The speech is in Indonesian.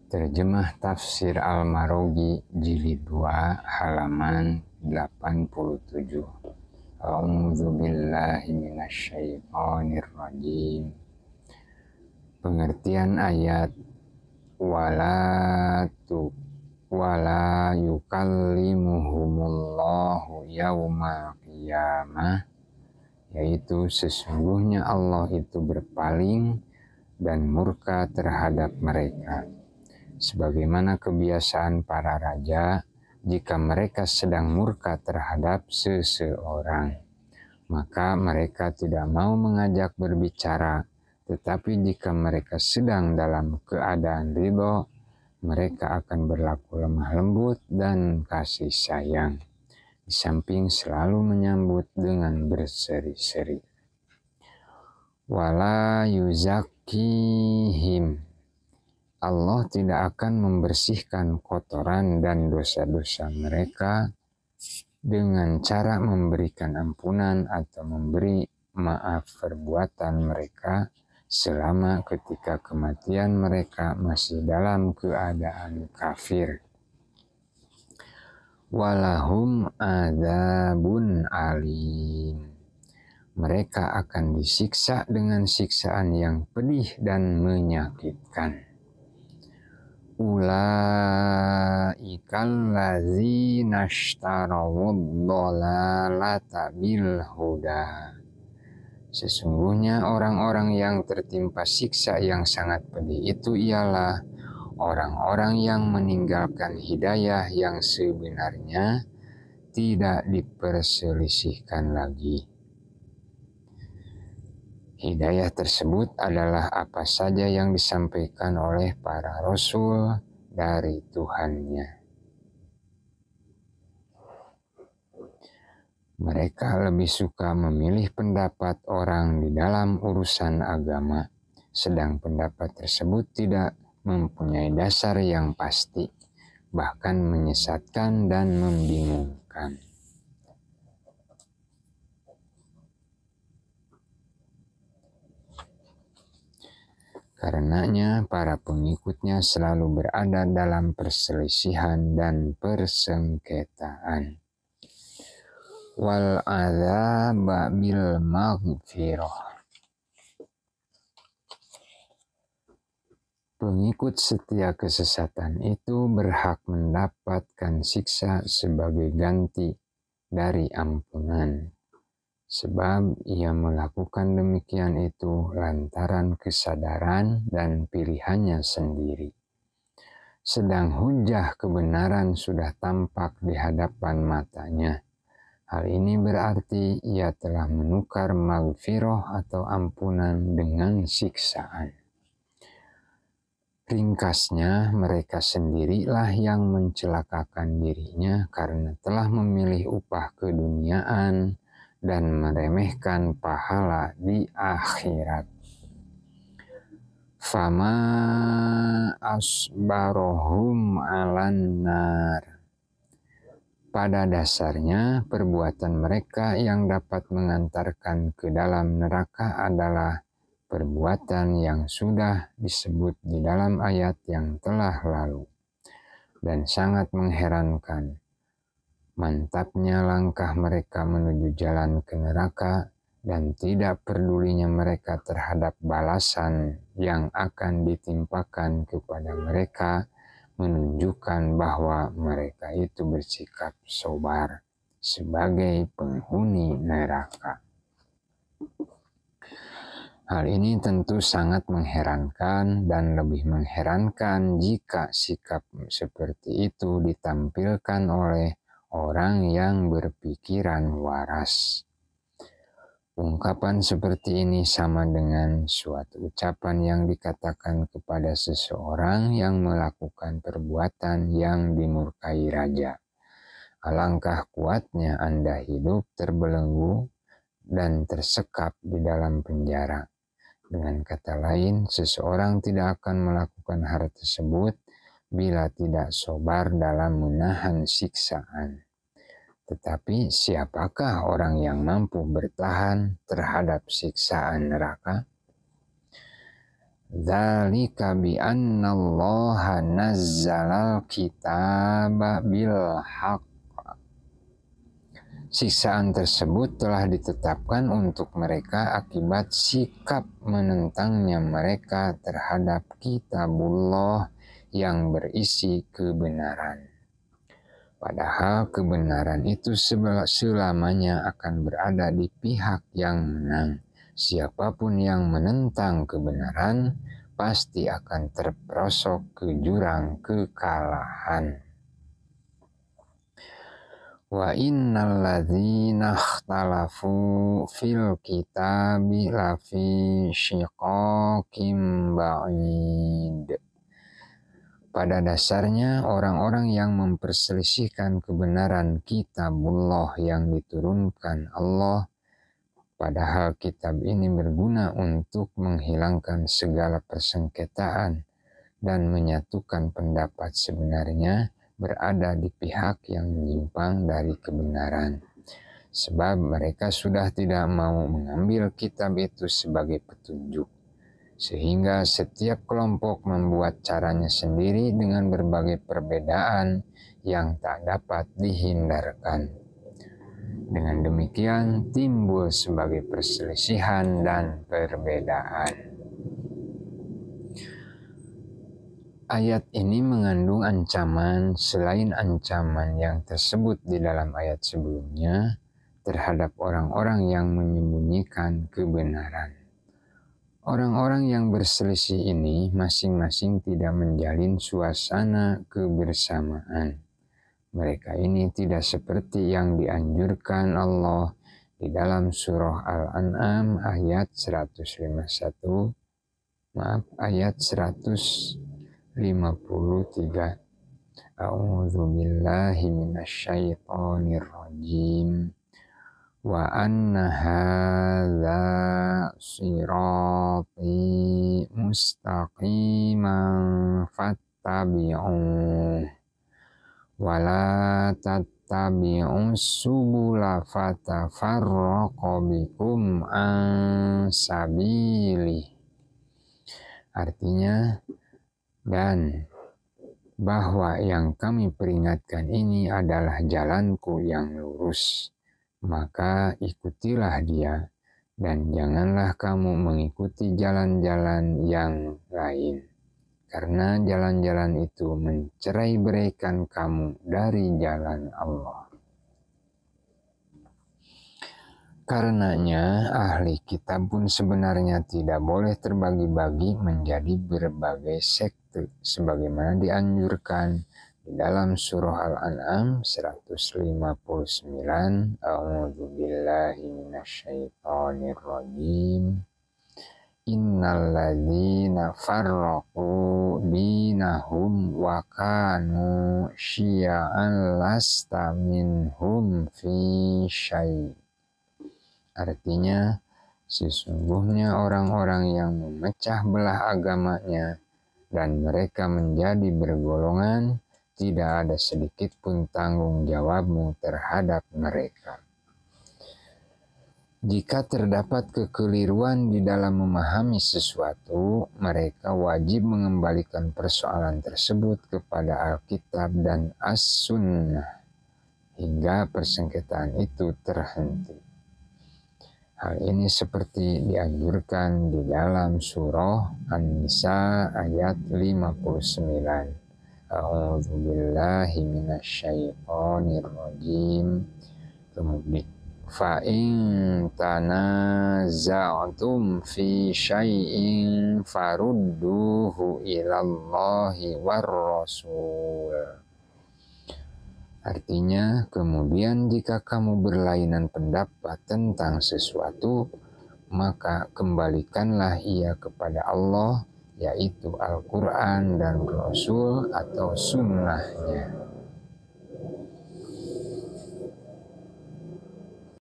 Terjemah Tafsir Al-Marogi Jilid 2 halaman 87. A'udzu billahi minasyaitonir rajim. Pengertian ayat wala yukallimuhumullahu yaumal qiyamah, yaitu sesungguhnya Allah itu berpaling dan murka terhadap mereka. Sebagaimana kebiasaan para raja, jika mereka sedang murka terhadap seseorang, maka mereka tidak mau mengajak berbicara. Tetapi jika mereka sedang dalam keadaan ridho, mereka akan berlaku lemah lembut dan kasih sayang, di samping selalu menyambut dengan berseri-seri. Wala yuzakkihim, Allah tidak akan membersihkan kotoran dan dosa-dosa mereka dengan cara memberikan ampunan atau memberi maaf perbuatan mereka selama ketika kematian mereka masih dalam keadaan kafir. Walahum adzabun alim, mereka akan disiksa dengan siksaan yang pedih dan menyakitkan. Ulaikal ladzina ishtarawud dhalalata bil huda, sesungguhnya orang-orang yang tertimpa siksa yang sangat pedih itu ialah orang-orang yang meninggalkan hidayah yang sebenarnya tidak diperselisihkan lagi. Hidayah tersebut adalah apa saja yang disampaikan oleh para rasul dari Tuhannya. Mereka lebih suka memilih pendapat orang di dalam urusan agama, sedang pendapat tersebut tidak mempunyai dasar yang pasti, bahkan menyesatkan dan membingungkan. Karenanya para pengikutnya selalu berada dalam perselisihan dan persengketaan. Wal adzaba bil maghfirah, pengikut setia kesesatan itu berhak mendapatkan siksa sebagai ganti dari ampunan, sebab ia melakukan demikian itu lantaran kesadaran dan pilihannya sendiri. Sedang hujah kebenaran sudah tampak di hadapan matanya. Hal ini berarti ia telah menukar maghfirah atau ampunan dengan siksaan. Ringkasnya, mereka sendirilah yang mencelakakan dirinya karena telah memilih upah keduniaan dan meremehkan pahala di akhirat. Fama asbarohum alan nar, pada dasarnya perbuatan mereka yang dapat mengantarkan ke dalam neraka adalah perbuatan yang sudah disebut di dalam ayat yang telah lalu, dan sangat mengherankan. Mantapnya langkah mereka menuju jalan ke neraka dan tidak pedulinya mereka terhadap balasan yang akan ditimpakan kepada mereka menunjukkan bahwa mereka itu bersikap sabar sebagai penghuni neraka. Hal ini tentu sangat mengherankan dan lebih mengherankan jika sikap seperti itu ditampilkan oleh orang yang berpikiran waras. Ungkapan seperti ini sama dengan suatu ucapan yang dikatakan kepada seseorang yang melakukan perbuatan yang dimurkai raja. Alangkah kuatnya Anda hidup terbelenggu dan tersekap di dalam penjara. Dengan kata lain, seseorang tidak akan melakukan hal tersebut bila tidak sabar dalam menahan siksaan. Tetapi siapakah orang yang mampu bertahan terhadap siksaan neraka? Dzalika bi annallaha nazzalal kitaba bil haqq. Siksaan tersebut telah ditetapkan untuk mereka akibat sikap menentangnya mereka terhadap kitabullah yang berisi kebenaran. Padahal kebenaran itu selamanya akan berada di pihak yang menang. Siapapun yang menentang kebenaran pasti akan terperosok ke jurang kekalahan. Wa innal ladzina ikhtalafu fil kitabi lafi syiqaqim ba'id. Pada dasarnya orang-orang yang memperselisihkan kebenaran kitabullah yang diturunkan Allah, padahal kitab ini berguna untuk menghilangkan segala persengketaan dan menyatukan pendapat sebenarnya, berada di pihak yang menyimpang dari kebenaran. Sebab mereka sudah tidak mau mengambil kitab itu sebagai petunjuk. Sehingga setiap kelompok membuat caranya sendiri dengan berbagai perbedaan yang tak dapat dihindarkan. Dengan demikian timbul sebagai perselisihan dan perbedaan. Ayat ini mengandung ancaman selain ancaman yang tersebut di dalam ayat sebelumnya terhadap orang-orang yang menyembunyikan kebenaran. Orang-orang yang berselisih ini masing-masing tidak menjalin suasana kebersamaan. Mereka ini tidak seperti yang dianjurkan Allah di dalam surah Al-An'am ayat 153. A'udzu billahi minasyaitonir rajim. Wa anna hadza sirati mustaqiman fattabi'uh wa la tattabi'us subula fatafarraqa bikum an sabilih. Artinya, dan bahwa yang kami peringatkan ini adalah jalanku yang lurus, maka ikutilah dia, dan janganlah kamu mengikuti jalan-jalan yang lain, karena jalan-jalan itu mencerai-beraikan kamu dari jalan Allah. Karenanya, ahli kitab pun sebenarnya tidak boleh terbagi-bagi menjadi berbagai sekte, sebagaimana dianjurkan di dalam surah Al-An'am 159. A'udzu billahi minasyaitonir rajim. Innal ladzina farraqu dinahum wa kanu syi'an lasta minhum fi syai'. Artinya, sesungguhnya orang-orang yang memecah belah agamanya dan mereka menjadi bergolongan, tidak ada sedikit pun tanggung jawabmu terhadap mereka. Jika terdapat kekeliruan di dalam memahami sesuatu, mereka wajib mengembalikan persoalan tersebut kepada Alkitab dan As-Sunnah hingga persengketaan itu terhenti. Hal ini seperti dianjurkan di dalam surah An-Nisa ayat 59. A'udzu billahi minasyaitonir rajim. Kemudian fa in tanaza'tum fi syai'in farudduhu ilallahi war rasul. Artinya, kemudian jika kamu berlainan pendapat tentang sesuatu, maka kembalikanlah ia kepada Allah, yaitu Al-Quran dan Rasul atau sunnahnya.